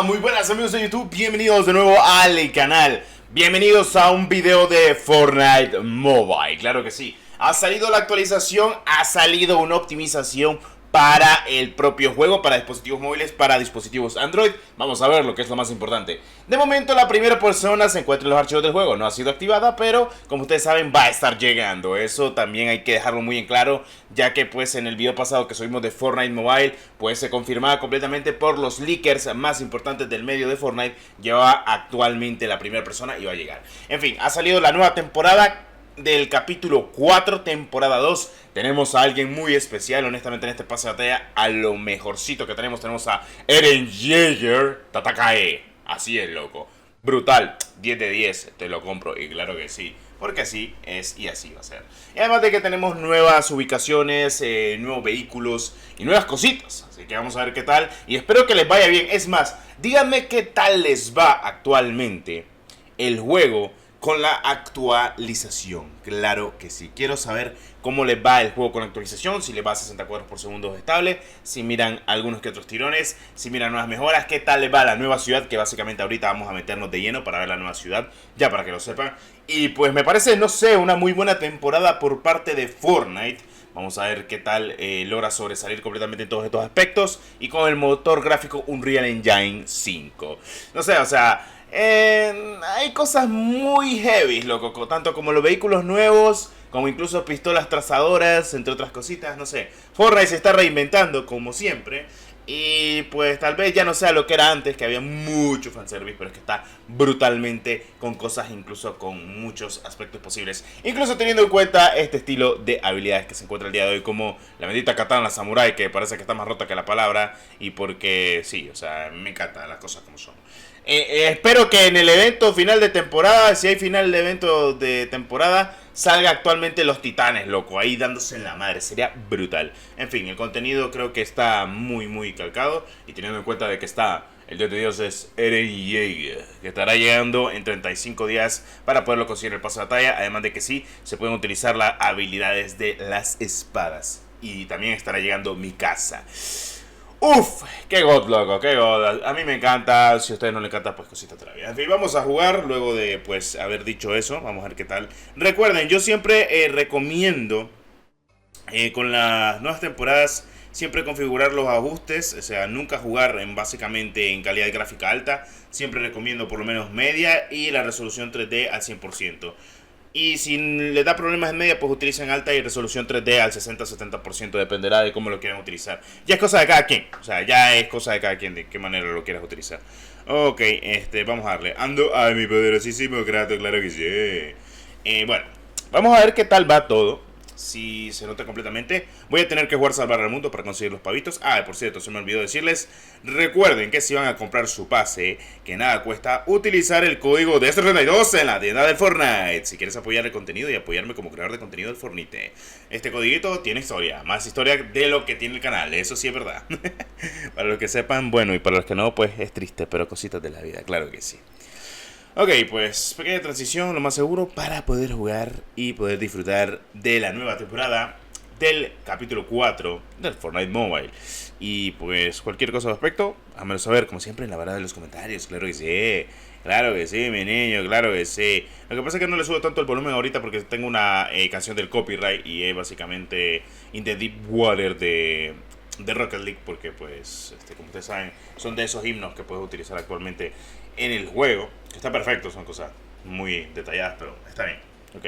Muy buenas amigos de YouTube, bienvenidos de nuevo al canal. Bienvenidos a un video de Fortnite Mobile. Claro que sí, ha salido la actualización, ha salido una optimización para el propio juego, para dispositivos móviles, para dispositivos Android. Vamos a ver lo que es lo más importante. De momento la primera persona se encuentra en los archivos del juego, no ha sido activada, pero como ustedes saben va a estar llegando. Eso también hay que dejarlo muy en claro, ya que pues en el video pasado que subimos de Fortnite Mobile, pues se confirmaba completamente por los leakers más importantes del medio de Fortnite, lleva actualmente la primera persona y va a llegar. En fin, ha salido la nueva temporada del capítulo 4, temporada 2. Tenemos a alguien muy especial, honestamente, en este pase de batalla. A lo mejorcito que tenemos a Eren Jaeger Tatakae. Así es, loco. Brutal, 10 de 10, te lo compro. Y claro que sí, porque así es y así va a ser. Y además de que tenemos nuevas ubicaciones, nuevos vehículos y nuevas cositas. Así que vamos a ver qué tal. Y espero que les vaya bien. Es más, díganme qué tal les va actualmente el juego con la actualización. Claro que sí. Quiero saber cómo les va el juego con la actualización. Si les va a 60 cuadros por segundo estable. Si miran algunos que otros tirones. Si miran nuevas mejoras. ¿Qué tal les va la nueva ciudad? Que básicamente ahorita vamos a meternos de lleno para ver la nueva ciudad. Ya para que lo sepan. Y pues me parece, no sé, una muy buena temporada por parte de Fortnite. Vamos a ver qué tal logra sobresalir completamente en todos estos aspectos. Y con el motor gráfico Unreal Engine 5. No sé, o sea, hay cosas muy heavy, loco. Tanto como los vehículos nuevos, como incluso pistolas trazadoras, entre otras cositas, no sé. Fortnite se está reinventando, como siempre. Y pues tal vez ya no sea lo que era antes, que había mucho fanservice, pero es que está brutalmente con cosas, incluso con muchos aspectos posibles. Incluso teniendo en cuenta este estilo de habilidades que se encuentra el día de hoy, como la bendita katana samurai, que parece que está más rota que la palabra. Y porque sí, o sea, me encantan las cosas como son. Espero que en el evento final de temporada, si hay final de evento de temporada, salga actualmente los titanes, loco, ahí dándose en la madre, sería brutal. En fin, el contenido creo que está muy calcado, y teniendo en cuenta de que está el dios de dioses Eren Jaeger, que estará llegando en 35 días para poderlo conseguir el pase de batalla. Además de que sí, se pueden utilizar las habilidades de las espadas, y también estará llegando Mikasa. Uf, qué god, loco, qué god. A mí me encanta. Si a ustedes no les encanta, pues cosita otra vez. En fin, vamos a jugar luego de pues haber dicho eso. Vamos a ver qué tal. Recuerden, yo siempre recomiendo con las nuevas temporadas siempre configurar los ajustes. O sea, nunca jugar básicamente en calidad gráfica alta. Siempre recomiendo por lo menos media y la resolución 3D al 100%. Y si le da problemas en media, pues utilicen alta y resolución 3D al 60-70%. Dependerá de cómo lo quieran utilizar. Ya es cosa de cada quien. O sea, ya es cosa de cada quien de qué manera lo quieras utilizar. Ok, vamos a darle. Ando a mi poderosísimo Kratos, claro que sí. Bueno, vamos a ver qué tal va todo. Si se nota completamente. Voy a tener que jugar salvar al mundo para conseguir los pavitos. Por cierto, se me olvidó decirles. Recuerden que si van a comprar su pase, que nada cuesta, utilizar el código de DS32 en la tienda de Fortnite. Si quieres apoyar el contenido y apoyarme como creador de contenido del Fortnite. Este codiguito tiene historia. Más historia de lo que tiene el canal. Eso sí es verdad. Para los que sepan, bueno, y para los que no, pues es triste, pero cositas de la vida, claro que sí. Ok, pues pequeña transición, lo más seguro, para poder jugar y poder disfrutar de la nueva temporada del capítulo 4 del Fortnite Mobile. Y pues cualquier cosa al respecto, háganmelo saber, como siempre, en la barra de los comentarios. Claro que sí, claro que sí, mi niño, claro que sí. Lo que pasa es que no le subo tanto el volumen ahorita porque tengo una canción del copyright y es básicamente In the Deep Water de Rocket League, porque pues como ustedes saben, son de esos himnos que puedes utilizar actualmente en el juego, que está perfecto, son cosas muy detalladas, pero está bien. Ok,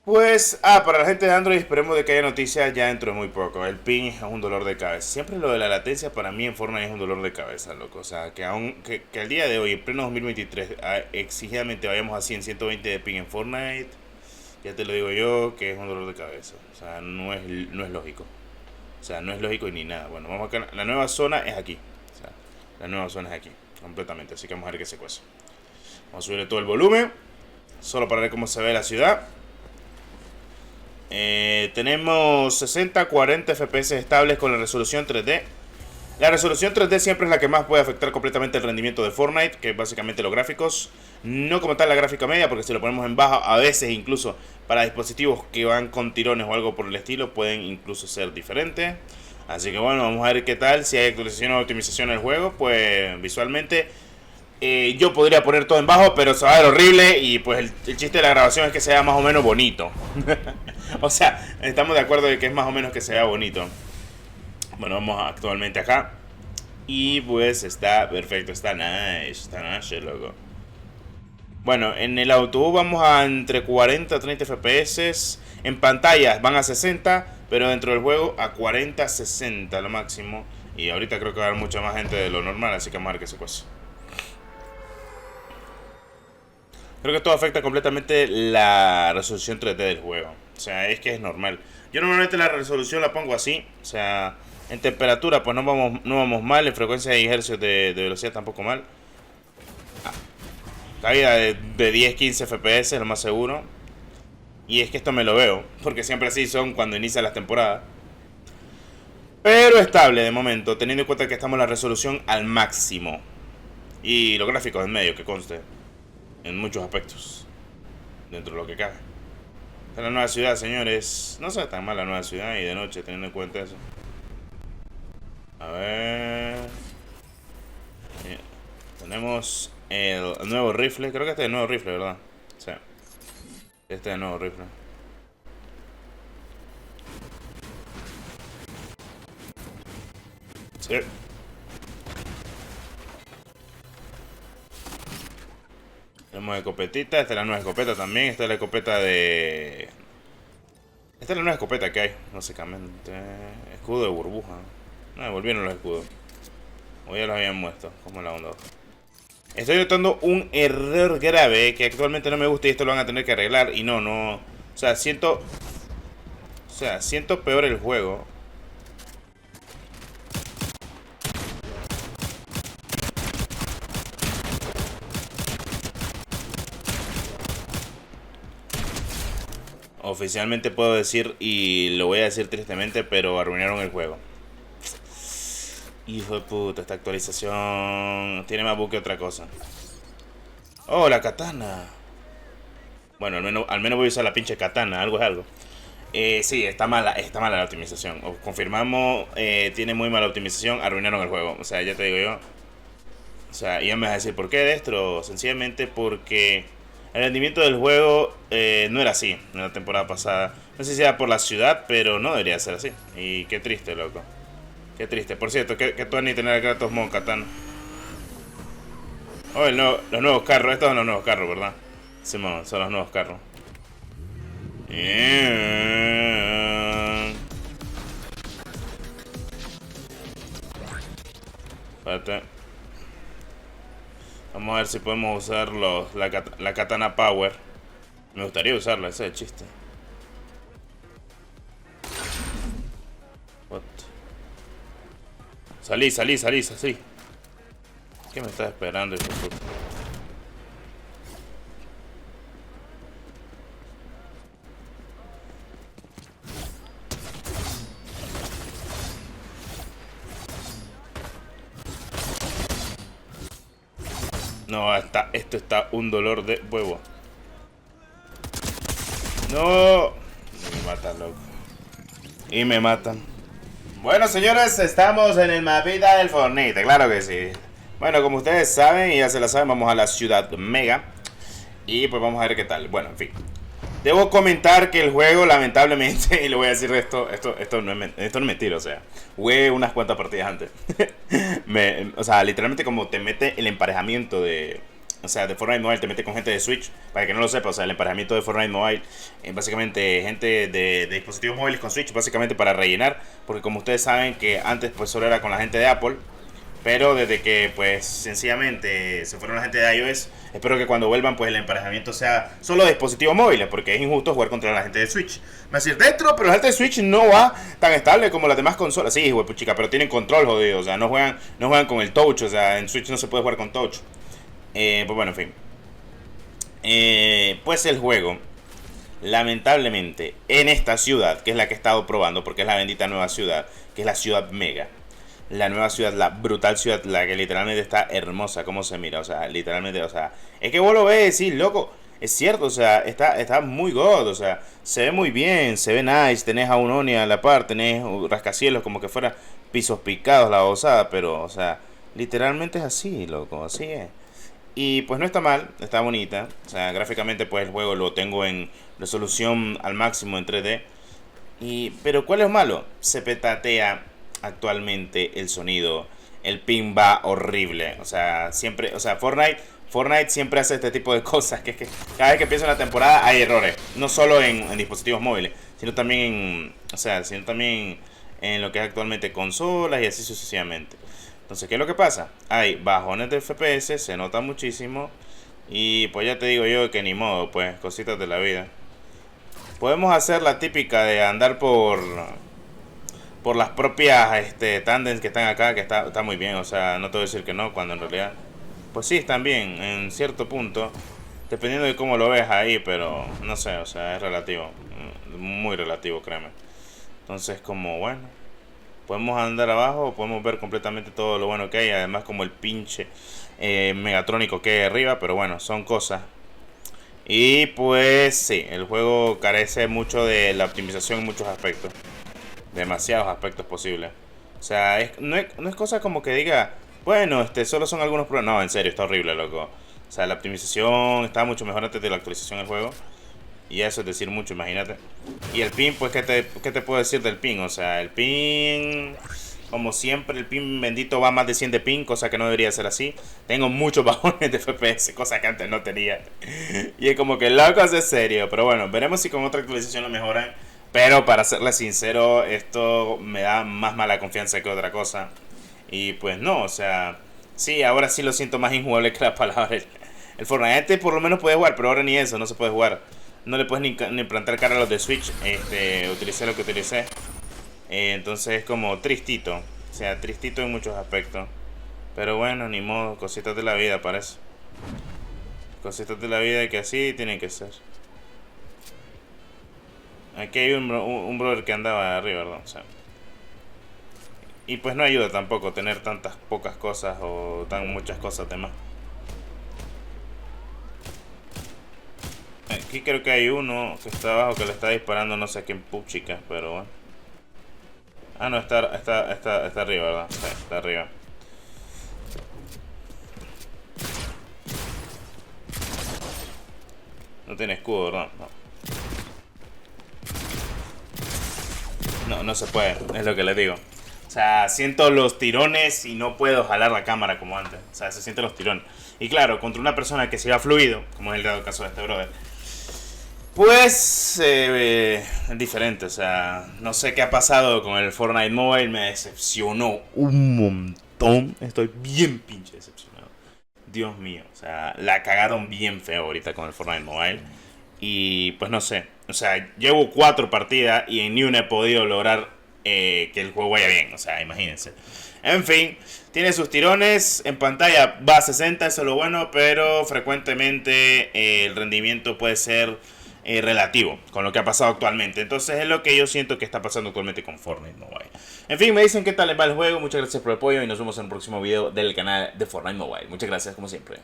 pues para la gente de Android, esperemos de que haya noticias ya dentro de muy poco. El ping es un dolor de cabeza. Siempre lo de la latencia para mí en Fortnite es un dolor de cabeza, loco. O sea, que al día de hoy, en pleno 2023, exigidamente vayamos a 120 de ping en Fortnite, ya te lo digo yo, que es un dolor de cabeza. O sea, no es lógico. O sea, no es lógico ni nada. Bueno, vamos acá. La nueva zona es aquí. O sea, la nueva zona es aquí. Completamente. Así que vamos a ver qué se cuece. Vamos a subirle todo el volumen. Solo para ver cómo se ve la ciudad. Tenemos 60-40 FPS estables con la resolución 3D. La resolución 3D siempre es la que más puede afectar completamente el rendimiento de Fortnite, que es básicamente los gráficos. No como tal la gráfica media, porque si lo ponemos en baja, a veces incluso para dispositivos que van con tirones o algo por el estilo, pueden incluso ser diferentes. Así que bueno, vamos a ver qué tal. Si hay actualización o optimización en el juego, pues visualmente yo podría poner todo en bajo, pero se va a ver horrible. Y pues el chiste de la grabación es que sea más o menos bonito. O sea, estamos de acuerdo de que es más o menos que se vea bonito. Bueno, vamos actualmente acá. Y pues está perfecto, está nice, loco. Bueno, en el autobús vamos a entre 40 a 30 FPS. En pantallas van a 60, pero dentro del juego a 40 a 60 lo máximo. Y ahorita creo que va a haber mucha más gente de lo normal, así que vamos a ver qué se cosa. Creo que todo afecta completamente la resolución 3D del juego. O sea, es que es normal. Yo normalmente la resolución la pongo así. O sea, en temperatura pues no vamos mal. En frecuencia y hercios de velocidad tampoco mal. Caída de 10-15 FPS, lo más seguro. Y es que esto me lo veo, porque siempre así son cuando inicia las temporadas. Pero estable de momento, teniendo en cuenta que estamos en la resolución al máximo. Y los gráficos en medio, que conste. En muchos aspectos. Dentro de lo que cabe. Esta es la nueva ciudad, señores. No se ve tan mal la nueva ciudad y de noche, teniendo en cuenta eso. A ver... Tenemos el nuevo rifle. Creo que este es el nuevo rifle, ¿verdad? Sí. Este es el nuevo rifle. Sí. Tenemos escopetita. Esta es la nueva escopeta también. Esta es la escopeta de... Esta es la nueva escopeta que hay, básicamente. Escudo de burbuja. No, devolvieron los escudos. O ya los habían muerto. Como la onda. Estoy notando un error grave que actualmente no me gusta y esto lo van a tener que arreglar. Y no. O sea, siento peor el juego. Oficialmente puedo decir, y lo voy a decir tristemente, pero arruinaron el juego. Hijo de puta, esta actualización tiene más bug que otra cosa. Oh, la katana. Bueno, al menos voy a usar la pinche katana, algo es algo. Sí, está mala la optimización. Confirmamos, tiene muy mala optimización, arruinaron el juego. O sea, ya te digo yo. O sea, y ya me vas a decir, ¿por qué Destro? Sencillamente porque el rendimiento del juego no era así en la temporada pasada. No sé si era por la ciudad, pero no debería ser así. Y qué triste, loco. Qué triste. Por cierto, que tú ni tener a Kratos Mon Katana. Oh, los nuevos carros. Estos son los nuevos carros, ¿verdad? Sí, son los nuevos carros. Espérate. Vamos a ver si podemos usar la Katana Power. Me gustaría usarla, ese es el chiste. What? Salí. ¿Qué me estás esperando, hijo de puta? No, esto está un dolor de huevo. No. Me matan, loco. Y me matan. Bueno, señores, estamos en el mapita del Fortnite, claro que sí. Bueno, como ustedes saben, y ya se la saben, vamos a la ciudad Mega. Y pues vamos a ver qué tal. Bueno, en fin. Debo comentar que el juego, lamentablemente, y le voy a decir esto no es mentira, o sea, jugué unas cuantas partidas antes. O sea, literalmente como te mete el emparejamiento de... O sea, de Fortnite Mobile te mete con gente de Switch. Para que no lo sepa, o sea, el emparejamiento de Fortnite Mobile es básicamente gente de dispositivos móviles con Switch, básicamente para rellenar. Porque como ustedes saben que antes pues solo era con la gente de Apple. Pero desde que pues sencillamente se fueron la gente de iOS, espero que cuando vuelvan pues el emparejamiento sea solo de dispositivos móviles, porque es injusto jugar contra la gente de Switch. Me va a decir, dentro, pero la gente de Switch no va tan estable como las demás consolas. Sí, güey, pues chica, pero tienen control, jodido. O sea, no juegan con el touch. O sea, en Switch no se puede jugar con touch. Pues bueno, en fin. Pues el juego, lamentablemente, en esta ciudad, que es la que he estado probando, porque es la bendita nueva ciudad, que es la ciudad Mega. La nueva ciudad, la brutal ciudad, la que literalmente está hermosa, como se mira, o sea, literalmente, o sea, es que vos lo ves y decís, loco, es cierto, o sea, está muy god, o sea, se ve muy bien, se ve nice, tenés a un Oni a la par, tenés rascacielos como que fuera pisos picados la osada, pero, o sea, literalmente es así, loco, así es. Y pues no está mal, está bonita, o sea, gráficamente pues el juego lo tengo en resolución al máximo en 3D. Pero ¿cuál es malo? Se petatea actualmente el sonido. El ping va horrible. O sea, siempre. O sea, Fortnite siempre hace este tipo de cosas. Que es que cada vez que empieza una temporada hay errores. No solo en dispositivos móviles. Sino también en. O sea, sino también en lo que es actualmente consolas y así sucesivamente. Entonces, ¿qué es lo que pasa? Hay bajones de FPS, se nota muchísimo. Y pues ya te digo yo que ni modo, pues, cositas de la vida. Podemos hacer la típica de andar por las propias tandems que están acá, que está muy bien, o sea, no te voy a decir que no, cuando en realidad, pues sí, están bien, en cierto punto, dependiendo de cómo lo ves ahí, pero no sé, o sea, es relativo, muy relativo, créeme. Entonces, como bueno, podemos andar abajo, podemos ver completamente todo lo bueno que hay, además como el pinche megatrónico que hay arriba, pero bueno, son cosas. Y pues sí, el juego carece mucho de la optimización en muchos aspectos. Demasiados aspectos posibles. O sea, no es cosa como que diga, bueno, solo son algunos problemas. No, en serio, está horrible, loco. O sea, la optimización está mucho mejor antes de la actualización del juego. Y eso es decir mucho, imagínate. Y el ping, pues, ¿qué te puedo decir del ping? O sea, el ping, como siempre, el ping bendito va más de 100 de ping, cosa que no debería ser así. Tengo muchos bajones de FPS, cosa que antes no tenía. Y es como que loco, es serio. Pero bueno, veremos si con otra actualización lo mejoran. Pero para serle sincero, esto me da más mala confianza que otra cosa. Y pues no, o sea, sí, ahora sí lo siento más injugable que la palabra. El Fortnite por lo menos puede jugar, pero ahora ni eso, no se puede jugar. No le puedes ni plantar cara a los de Switch. Utilicé lo que utilicé. Entonces es como tristito. O sea, tristito en muchos aspectos. Pero bueno, ni modo, cositas de la vida parece. Cositas de la vida que así tienen que ser. Aquí hay un brother que andaba arriba, ¿verdad? O sea, y pues no ayuda tampoco tener tantas pocas cosas o tan muchas cosas de más. Aquí creo que hay uno que está abajo que le está disparando no sé a quién puchica, pero bueno. Ah, no, está arriba, ¿verdad? Sí, está arriba. No tiene escudo, ¿verdad? No. No, no se puede, es lo que les digo. O sea, siento los tirones y no puedo jalar la cámara como antes. O sea, se sienten los tirones. Y claro, contra una persona que se va fluido, como es el caso de este brother, pues es diferente. O sea, no sé qué ha pasado con el Fortnite Mobile. Me decepcionó un montón. Estoy bien pinche decepcionado. Dios mío, o sea, la cagaron bien feo ahorita con el Fortnite Mobile. Y pues no sé, o sea, llevo 4 partidas y en ni una he podido lograr que el juego vaya bien, o sea, imagínense. En fin, tiene sus tirones, en pantalla va a 60, eso es lo bueno, pero frecuentemente el rendimiento puede ser relativo con lo que ha pasado actualmente. Entonces es lo que yo siento que está pasando actualmente con Fortnite Mobile. En fin, me dicen qué tal les va el juego, muchas gracias por el apoyo y nos vemos en el próximo video del canal de Fortnite Mobile. Muchas gracias como siempre.